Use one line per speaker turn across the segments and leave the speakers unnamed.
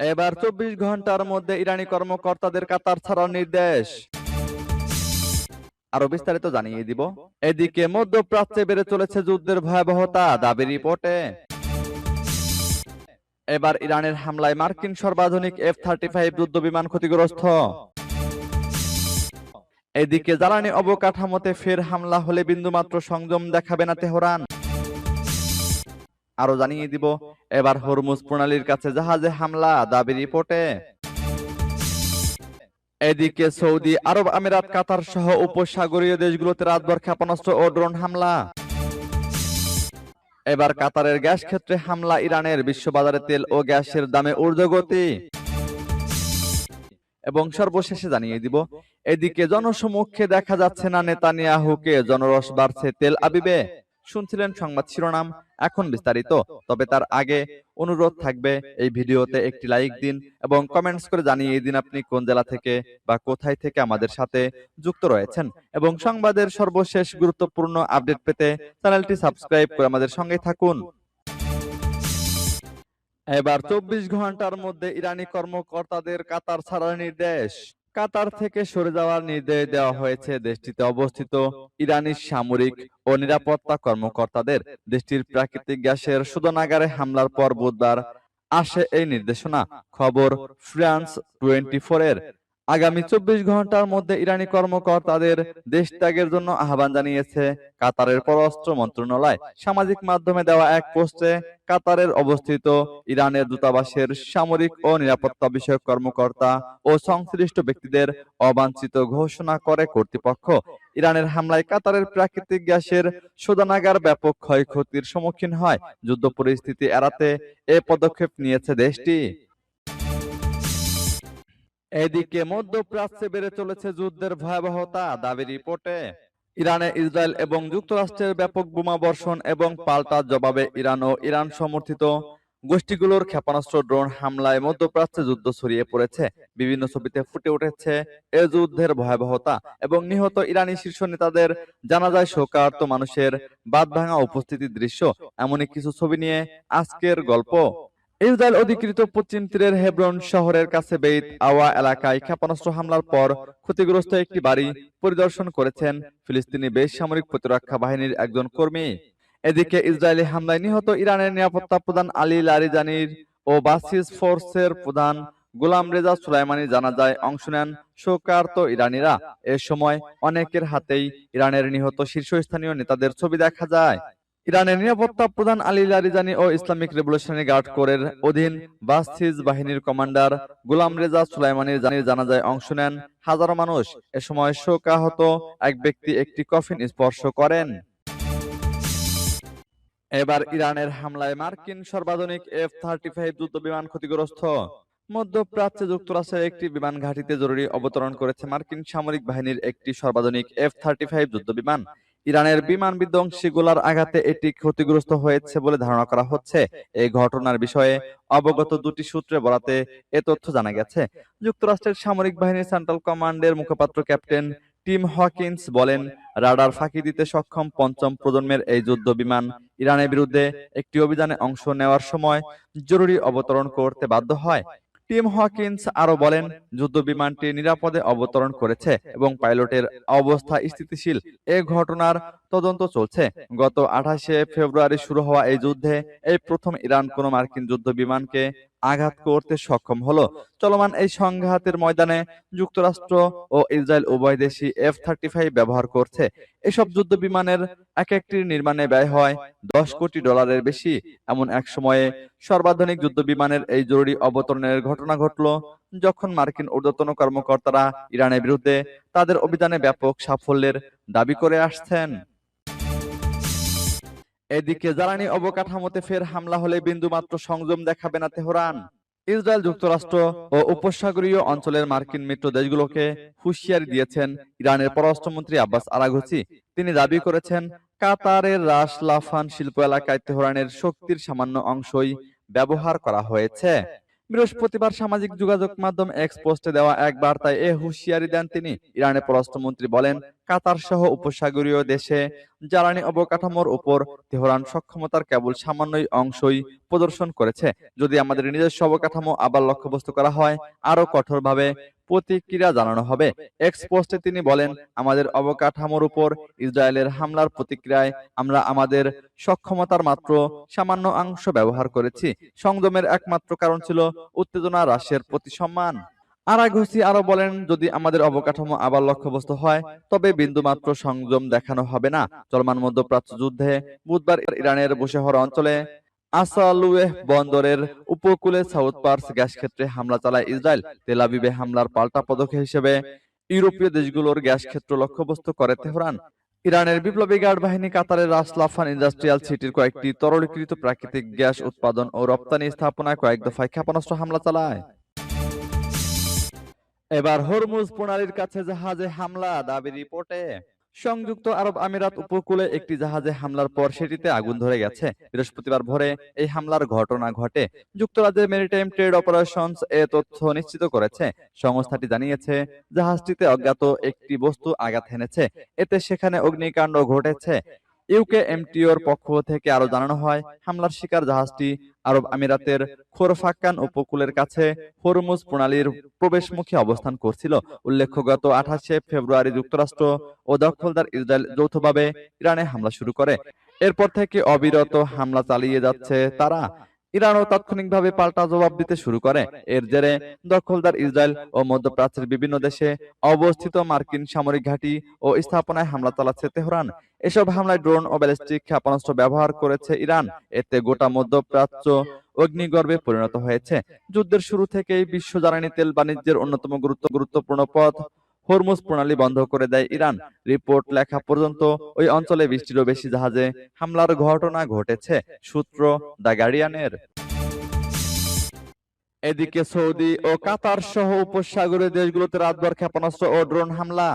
এবার 24 ঘন্টার মধ্যে ইরানি কর্মকর্তাদের কাতার ছাড়ার নির্দেশ। আরো বিস্তারিত জানিয়ে দিব। এদিকে মধ্যপ্রাচ্যে বেড়ে চলেছে যুদ্ধের ভয়াবহতা, দাবি রিপোর্টে। এবার ইরানের হামলায় মার্কিন সর্বাধুনিক F-35 যুদ্ধ বিমান ক্ষতিগ্রস্ত। এদিকে জ্বালানি অবকাঠামোতে ফের হামলা হলে বিন্দুমাত্র সংযম দেখাবে না তেহরান। আরো জানিয়ে দিব। এবার হরমুজ প্রণালীর কাছে জাহাজে হামলা, দাবি রিপোর্টে। এদিকে সৌদি আরব আমিরাত, কাতার সহ উপসাগরীয় দেশগুলোতে রাতভর ক্ষেপণাস্ত্র ও ড্রোন হামলা। এবার কাতারের গ্যাস ক্ষেত্রে হামলা ইরানের, বিশ্ববাজারে তেল ও গ্যাসের দামে ঊর্ধ্বগতি। এবং সর্বশেষে জানিয়ে দিব। এদিকে জনসমক্ষে দেখা যাচ্ছে না নেতানিয়াহুকে, জনরোষ বাড়ছে তেল আবিবে। শুনছিলেন সংবাদ শিরোনাম, এখন বিস্তারিত। তবে তার আগে অনুরোধ থাকবে, এই ভিডিওতে একটি লাইক দিন এবং কমেন্টস করে জানিয়ে দিন আপনি কোন জেলা থেকে বা কোথায় থেকে আমাদের সাথে যুক্ত রয়েছেন। এবং সংবাদের সর্বশেষ গুরুত্বপূর্ণ আপডেট পেতে চ্যানেলটি সাবস্ক্রাইব করে আমাদের সঙ্গে থাকুন। এবার 24 ঘন্টার মধ্যে ইরানি কর্মকর্তাদের কাতার ছাড়ার নির্দেশ। কাতার থেকে সরে যাওয়ার নির্দেশ দেওয়া হয়েছে দেশটিতে অবস্থিত ইরানি সামরিক ও নিরাপত্তা কর্মকর্তাদের। দেশটির প্রাকৃতিক গ্যাসের শোধনাগারে হামলার পর বুধবার আসে এই নির্দেশনা। খবর ফ্রান্স 24 এর। আগামী 24 ঘন্টার মধ্যে ইরানি কর্মকর্তাদের দেশ ত্যাগের জন্য আহ্বান জানিয়েছে কাতারের পররাষ্ট্র মন্ত্রণালয়। সামাজিক মাধ্যমে দেওয়া এক পোস্টে কাতারের অবস্থিত ইরানের দূতাবাসের সামরিক ও নিরাপত্তা বিষয়ক কর্মকর্তা ও সংশ্লিষ্ট ব্যক্তিদের অবাঞ্ছিত ঘোষণা করে কর্তৃপক্ষ। ইরানের হামলায় কাতারের প্রাকৃতিক গ্যাসের শোধনাগার ব্যাপক ক্ষয়ক্ষতির সম্মুখীন হয়। যুদ্ধ পরিস্থিতি এড়াতে এ পদক্ষেপ নিয়েছে দেশটি। এদিকে মধ্যপ্রাচ্যে বেড়ে চলেছে যুদ্ধের ভয়াবহতা, দাবি রিপোর্টে। ইরানে ইসরায়েল এবং যুক্তরাষ্ট্রের ব্যাপক বোমা বর্ষণ এবং পাল্টা জবাবে ইরান ও ইরান সমর্থিত গোষ্ঠীগুলোর ক্ষেপণাস্ত্র ড্রোন হামলায় মধ্যপ্রাচ্যে যুদ্ধ ছড়িয়ে পড়েছে। বিভিন্ন ছবিতে ফুটে উঠেছে এ যুদ্ধের ভয়াবহতা এবং নিহত ইরানি শীর্ষ নেতাদের জানাজায় শোকার্ত মানুষের বাঁধভাঙা উপস্থিতির দৃশ্য। এমনই কিছু ছবি নিয়ে আজকের গল্প। ইসরায়েল অধিকৃত পশ্চিম তীরের হেব্রন শহরের কাছে বেইত আওয়া এলাকায় ক্ষেপণাস্ত্র হামলার পর ক্ষতিগ্রস্ত একটি বাড়ি পরিদর্শন করেছেন ফিলিস্তিনি বেসামরিক প্রতিরক্ষা বাহিনীর একজন কর্মী। এদিকে ইসরায়েলি হামলায় নিহত ইরানের নিরাপত্তা প্রধান আলী লারিজানির ও বাসিস ফোর্সের প্রধান গোলাম রেজা সুলাইমানির জানাজায় অংশ নেন শোকার্ত ইরানিরা। এ সময় অনেকের হাতেই ইরানের নিহত শীর্ষস্থানীয় নেতাদের ছবি দেখা যায়। ইরানের নিরাপত্তা প্রধান আলী লারিজানি ও ইসলামিক রেভলিউশনারি গার্ড কোরের অধীন বাসিস বাহিনীর কমান্ডার গোলাম রেজা সুলাইমানির জানাজায় অংশ নেন হাজারো মানুষ। এ সময় শোকাহত এক ব্যক্তি একটি কফিন স্পর্শ করেন। এবার ইরানের হামলায় মার্কিন সর্বাধুনিক F-35 যুদ্ধ বিমান ক্ষতিগ্রস্ত। মধ্যপ্রাচ্যে যুক্তরাষ্ট্রের একটি বিমান ঘাঁটিতে জরুরি অবতরণ করেছে মার্কিন সামরিক বাহিনীর একটি সর্বাধুনিক F-35 যুদ্ধ বিমান। ইরানের বিমান বিধ্বংসী গোলার আঘাতে এটি ক্ষতিগ্রস্ত হয়েছে বলে ধারণা করা হচ্ছে। এই ঘটনার বিষয়ে অবগত দুটি সূত্রে বরাতে এ তথ্য জানা গেছে। যুক্তরাষ্ট্রের সামরিক বাহিনীর সেন্ট্রাল কমান্ডের মুখপাত্র ক্যাপ্টেন টিম হকিন্স বলেন, রাডার ফাঁকি দিতে সক্ষম পঞ্চম প্রজন্মের এই যুদ্ধ বিমান ইরানের বিরুদ্ধে একটি অভিযানে অংশ নেওয়ার সময় জরুরি অবতরণ করতে বাধ্য হয়। টিম হকিন্স আরো বলেন, যুদ্ধ বিমানটি নিরাপদে অবতরণ করেছে এবং পাইলটের অবস্থা স্থিতিশীল। এ ঘটনার তদন্ত চলছে। গত 28শে ফেব্রুয়ারি শুরু হওয়া এই যুদ্ধে এই প্রথম ইরান কোনো মার্কিন যুদ্ধ বিমানকে আঘাত করতে সক্ষম হলো। চলমান এই সংঘাতের ময়দানে যুক্তরাষ্ট্র ও ইসরায়েল উভয় দেশই F-35 ব্যবহার করছে। এসব যুদ্ধ বিমানের এক একটির নির্মাণে ব্যয় হয় $10 কোটি বেশি। এমন এক সময়ে সর্বাধুনিক যুদ্ধ বিমানের এই জরুরি অবতরণের ঘটনা ঘটল যখন মার্কিন ঊর্ধ্বতন কর্মকর্তারা ইরানের বিরুদ্ধে তাদের অভিযানে ব্যাপক সাফল্যের দাবি করে আসছেন। এদিকে জ্বালানি অবকাঠামোতে ফের হামলা হলে বিন্দুমাত্র সংযম দেখাবে না তেহরান। ইসরায়েল, যুক্তরাষ্ট্র ও উপসাগরীয় অঞ্চলের মার্কিন মিত্র দেশগুলোকে হুঁশিয়ারি দিয়েছেন ইরানের পররাষ্ট্রমন্ত্রী আব্বাস আরাঘচি। তিনি দাবি করেছেন, কাতারের রাস লাফান শিল্প এলাকায় তেহরানের শক্তির সামান্য অংশই ব্যবহার করা হয়েছে। বৃহস্পতিবার সামাজিক যোগাযোগ মাধ্যম এক্স পোস্টে দেওয়া এক বার্তায় এ হুঁশিয়ারি দেন তিনি। ইরানের পররাষ্ট্রমন্ত্রী বলেন, কাতার সহ উপসাগরীয় দেশে জ্বালানি অবকাঠামোর উপর তেহরান সক্ষমতার কেবল সামান্যই অংশই প্রদর্শন করেছে। যদি আমাদের নিজস্ব অবকাঠামো আবার লক্ষ্যবস্তু করা হয়, আরো কঠোরভাবে প্রতিক্রিয়া জানানো হবে। এক্স পোস্টে তিনি বলেন, আমাদের অবকাঠামোর উপর ইসরায়েলের হামলার প্রতিক্রিয়ায় আমরা আমাদের সক্ষমতার মাত্র সামান্য অংশ ব্যবহার করেছি। সংযমের একমাত্র কারণ ছিল উত্তেজনা হ্রাসের প্রতি সম্মান। আরাঘসি আরো বলেন, যদি আমাদের অবকাঠামো আবার লক্ষ্যবস্তু হয়, তবে বিন্দুমাত্র সংযম দেখানো হবে না। চলমান মধ্যপ্রাচ্য যুদ্ধে বুধবার ইরানের বুশেহর অঞ্চলে আসালুয়েহ বন্দরের উপকূলে সাউথ পার্স গ্যাস ক্ষেত্রে হামলা চালায় ইসরায়েল। তেল আবিবে হামলার পাল্টা পদক্ষেপ হিসেবে ইউরোপীয় দেশগুলোর গ্যাস ক্ষেত্র লক্ষ্যবস্তু করে তেহরান। ইরানের বিপ্লবী গার্ড বাহিনী কাতারের রাস লাফান ইন্ডাস্ট্রিয়াল সিটির কয়েকটি তরলীকৃত প্রাকৃতিক গ্যাস উৎপাদন ও রপ্তানি স্থাপনায় কয়েক দফায় ক্ষেপণাস্ত্র হামলা চালায়। এবার হরমুজ প্রণালীর কাছে জাহাজে হামলা দাবি রিপোর্টে। সংযুক্ত আরব আমিরাত উপকূলে একটি জাহাজে হামলার পর সেটিতে আগুন ধরে গেছে। বৃহস্পতিবার ভোরে এই হামলার ঘটনা ঘটে। যুক্তরাজ্যের মেরিটাইম ট্রেড অপারেশনস এ তথ্য নিশ্চিত করেছে। সংস্থাটি জানিয়েছে, জাহাজটিতে অজ্ঞাত একটি বস্তু আঘাত হেনেছে। এতে সেখানে অগ্নিকাণ্ড ঘটেছে। ইউকে এমটিওর পক্ষ থেকে আরো জানানো হয়, হামলার শিকার জাহাজটি আরব আমিরাতের খোরফাক্কান উপকূলের কাছে হরমুজ প্রণালীর প্রবেশমুখী অবস্থান করছিল। উল্লেখ্য, গত 28শে ফেব্রুয়ারি যুক্তরাষ্ট্র ও দখলদার ইসরায়েল যৌথভাবে ইরানে হামলা শুরু করে। এরপর থেকে অবিরত হামলা চালিয়ে যাচ্ছে তারা। ইরানও তাৎক্ষণিকভাবে পাল্টা জবাব দিতে শুরু করে। এর জেরে দখলদার ইসরায়েল ও মধ্যপ্রাচ্যের বিভিন্ন দেশে অবস্থিত মার্কিন সামরিক ঘাঁটি ও স্থাপনায় হামলা চালাচ্ছে তেহরান। এসব হামলায় ড্রোন ও ব্যালিস্টিক ক্ষেপণাস্ত্র ব্যবহার করেছে ইরান। এতে গোটা মধ্যপ্রাচ্য অগ্নিগর্ভে পরিণত হয়েছে। যুদ্ধের শুরু থেকেই বিশ্ব জ্বালানি তেল বাণিজ্যের অন্যতম গুরুত্বপূর্ণ পথ হরমুজ প্রণালী বন্ধ করে দেয় ইরান। রিপোর্ট লেখা পর্যন্ত ওই অঞ্চলে 20টিরও বেশি জাহাজে হামলার ঘটনা ঘটেছে। সূত্র দ্য গার্ডিয়ানের। এদিকে সৌদি ও কাতার সহ উপসাগরীয় দেশগুলোতে রাতভর ক্ষেপণাস্ত্র ও ড্রোন হামলা।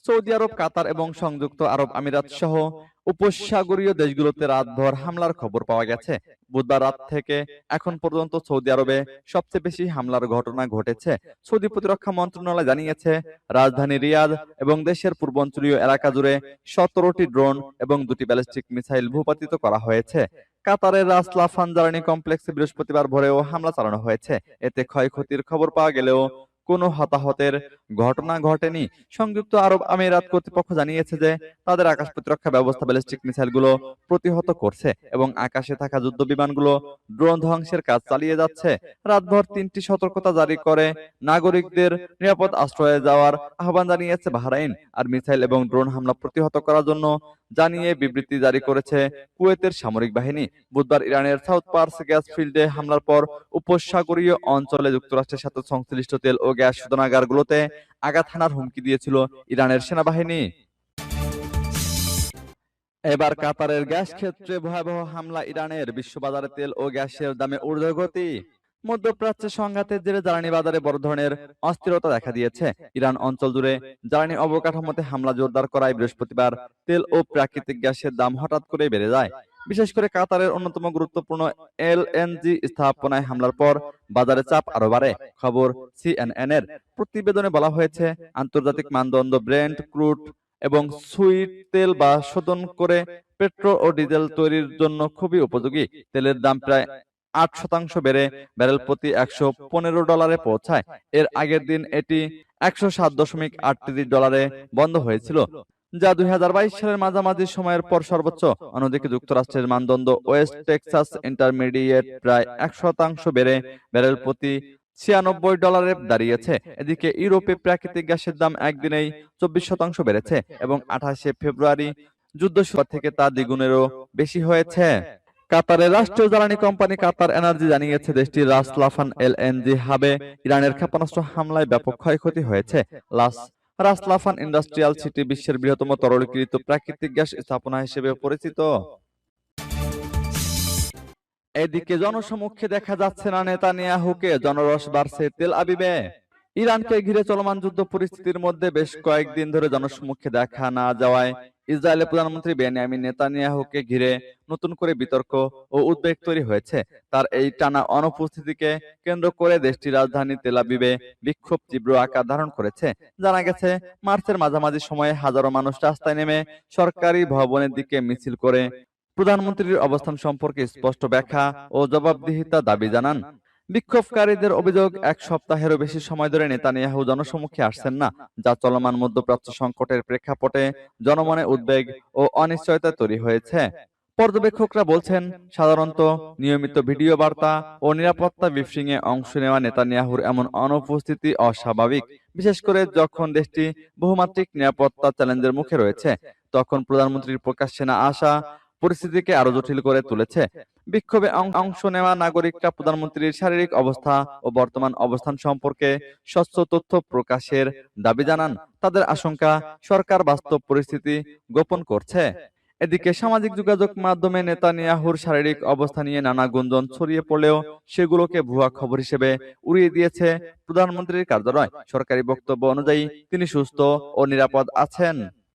সৌদি আরব, কাতার এবং সংযুক্ত আরব আমিরাত সহ উপসাগরীয় দেশগুলোতে রাতভর হামলার খবর পাওয়া গেছে। বুধবার রাত থেকে এখন পর্যন্ত সৌদি আরবে সবচেয়ে বেশি হামলার ঘটনা ঘটেছে। সৌদি প্রতিরক্ষা মন্ত্রণালয় জানিয়েছে, রাজধানী রিয়াদ এবং দেশের পূর্বাঞ্চলীয় এলাকা জুড়ে 17টি ড্রোন এবং 2টি ব্যালিস্টিক মিসাইল ভূপাতিত করা হয়েছে। কাতারের রাস লাফান জ্বালানি কমপ্লেক্সে বৃহস্পতিবার ভোরেও হামলা চালানো হয়েছে। এতে ক্ষয়ক্ষতির খবর পাওয়া গেলেও কোনো হতাহতের ঘটনা ঘটেনি। সংযুক্ত আরব আমিরাত কর্তৃপক্ষ জানিয়েছে যে তাদের আকাশ প্রতিরক্ষা ব্যবস্থা ব্যালিস্টিক মিসাইলগুলো প্রতিহত করছে এবং আকাশে থাকা যুদ্ধ বিমানগুলো ড্রোন ধ্বংসের কাজ চালিয়ে যাচ্ছে। রাতভর 3টি সতর্কতা জারি করে নাগরিকদের নিরাপদ আশ্রয়ে যাওয়ার আহ্বান জানিয়েছে বাহরাইন। আর মিসাইল এবং ড্রোন হামলা প্রতিহত করার জন্য জানিয়ে বিবৃতি জারি করেছে কুয়েতের সামরিক বাহিনী। বুধবার ইরানের সাউথ পার্স গ্যাস ফিল্ডে হামলার পর উপসাগরীয় অঞ্চলে যুক্তরাষ্ট্রের সাথে সংশ্লিষ্ট তেল ও গ্যাস শোধনাগারগুলোতে আঘাত হানার হুমকি দিয়েছিল ইরানের সেনাবাহিনী। এবার কাতারের গ্যাস ক্ষেত্রে ভয়াবহ হামলা ইরানের। বিশ্ববাজারে তেল ও গ্যাসের দামে ঊর্ধ্বগতি। মধ্যপ্রাচ্যে সংঘাতের জেরে জ্বালানি বাজারে বড় ধরনের অস্থিরতা দেখা দিয়েছে। ইরান অঞ্চল জুড়ে জ্বালানি অবকাঠামোতে হামলা জোরদার করায় বৃহস্পতিবার তেল ও প্রাকৃতিক গ্যাসের দাম হঠাৎ করে বেড়ে যায়। বিশেষ করে কাতারের অন্যতম গুরুত্বপূর্ণ এলএনজি স্থাপনায় হামলার পর বাজারে চাপ আরো বাড়ে। খবর সিএনএন এর। প্রতিবেদনে বলা হয়েছে, আন্তর্জাতিক মানদণ্ড ব্রেন্ট ক্রুড এবং সুইট তেল বা শোধন করে পেট্রোল ও ডিজেল তৈরির জন্য খুবই উপযোগী। তেলের দাম প্রায় 8% বেড়ে ব্যারেল প্রতি $115 পৌঁছায়। এর আগের দিন এটি $107.38 বন্ধ হয়েছিল, যা 2022 সালের মাঝামাঝি সময়ের পর সর্বোচ্চ। অন্যদিকে যুক্তরাষ্ট্রের মানদণ্ড ওয়েস্ট টেক্সাস ইন্টারমিডিয়েট প্রায় 1% বেড়ে ব্যারেল প্রতি $96 দাঁড়িয়েছে। এদিকে ইউরোপে প্রাকৃতিক গ্যাসের দাম একদিনেই 24% বেড়েছে এবং 28শে ফেব্রুয়ারি যুদ্ধ শুরু থেকে তা দ্বিগুণেরও বেশি হয়েছে। কাতারের রাষ্ট্রীয় জ্বালানি কোম্পানি কাতার এনার্জি জানিয়েছে, দেশটির রাস লাফান এলএনজি হাবে ইরানের ক্ষেপণাস্ত্র হামলায় ব্যাপক ক্ষয়ক্ষতি হয়েছে। রাস লাফান ইন্ডাস্ট্রিয়াল সিটি বিশ্বের বৃহত্তম তরলীকৃত প্রাকৃতিক গ্যাস স্থাপনা হিসেবে পরিচিত। এদিকে জনসমক্ষে দেখা যাচ্ছে না নেতানিয়াহুকে। জনরোষ বাড়ছে তেল আবিবে। ইরানকে ঘিরে চলমান যুদ্ধ পরিস্থিতির মধ্যে বেশ কয়েকদিন ধরে জনসমক্ষে দেখা না যাওয়ায় ইসরায়েলের প্রধানমন্ত্রী বেনিয়ামিন নেতানিয়াহুকে ঘিরে নতুন করে বিতর্ক ও উদ্বেগ তৈরি হয়েছে। তার এই টানা অনুপস্থিতিকে কেন্দ্র করে দেশটির রাজধানী তেল আবিবে বিক্ষোভ তীব্র আকার ধারণ করেছে। জানা গেছে, মার্চের মাঝামাঝি সময়ে হাজারো মানুষ রাস্তায় নেমে সরকারি ভবনের দিকে মিছিল করে প্রধানমন্ত্রীর অবস্থান সম্পর্কে স্পষ্ট ব্যাখ্যা ও জবাবদিহিতার দাবি জানান। বিক্ষোভকারীদের অভিযোগ, এক সপ্তাহেরও বেশি সময় ধরে নেতানিয়াহু জনসম্মুখে আসছেন না, যা চলমান মধ্যপ্রাচ্য সংকটের প্রেক্ষাপটে জনমনে উদ্বেগ ও অনিশ্চয়তা তৈরি হয়েছে। পর্যবেক্ষকরা বলছেন, সাধারণত নিয়মিত ভিডিও বার্তা ও নিরাপত্তা ব্রিফিং এ অংশ নেওয়া নেতানিয়াহুর এমন অনুপস্থিতি অস্বাভাবিক, বিশেষ করে যখন দেশটি বহুমাত্রিক নিরাপত্তা চ্যালেঞ্জের মুখে রয়েছে। তখন প্রধানমন্ত্রীর প্রকাশ্যে না আসা পরিস্থিতিকে আরো জটিল করে তুলেছে। বিক্ষোভে অংশ নেওয়া নাগরিকরা প্রধানমন্ত্রীর শারীরিক অবস্থা ও বর্তমান অবস্থান সম্পর্কে স্বচ্ছ তথ্য প্রকাশের দাবি জানান। তাদের আশঙ্কা, সরকার বাস্তব পরিস্থিতি গোপন করছে। এদিকে সামাজিক যোগাযোগ মাধ্যমে নেতানিয়াহুর শারীরিক অবস্থা নিয়ে নানা গুঞ্জন ছড়িয়ে পড়লেও সেগুলোকে ভুয়া খবর হিসেবে উড়িয়ে দিয়েছে প্রধানমন্ত্রীর কার্যালয়। সরকারি বক্তব্য অনুযায়ী তিনি সুস্থ ও নিরাপদ আছেন।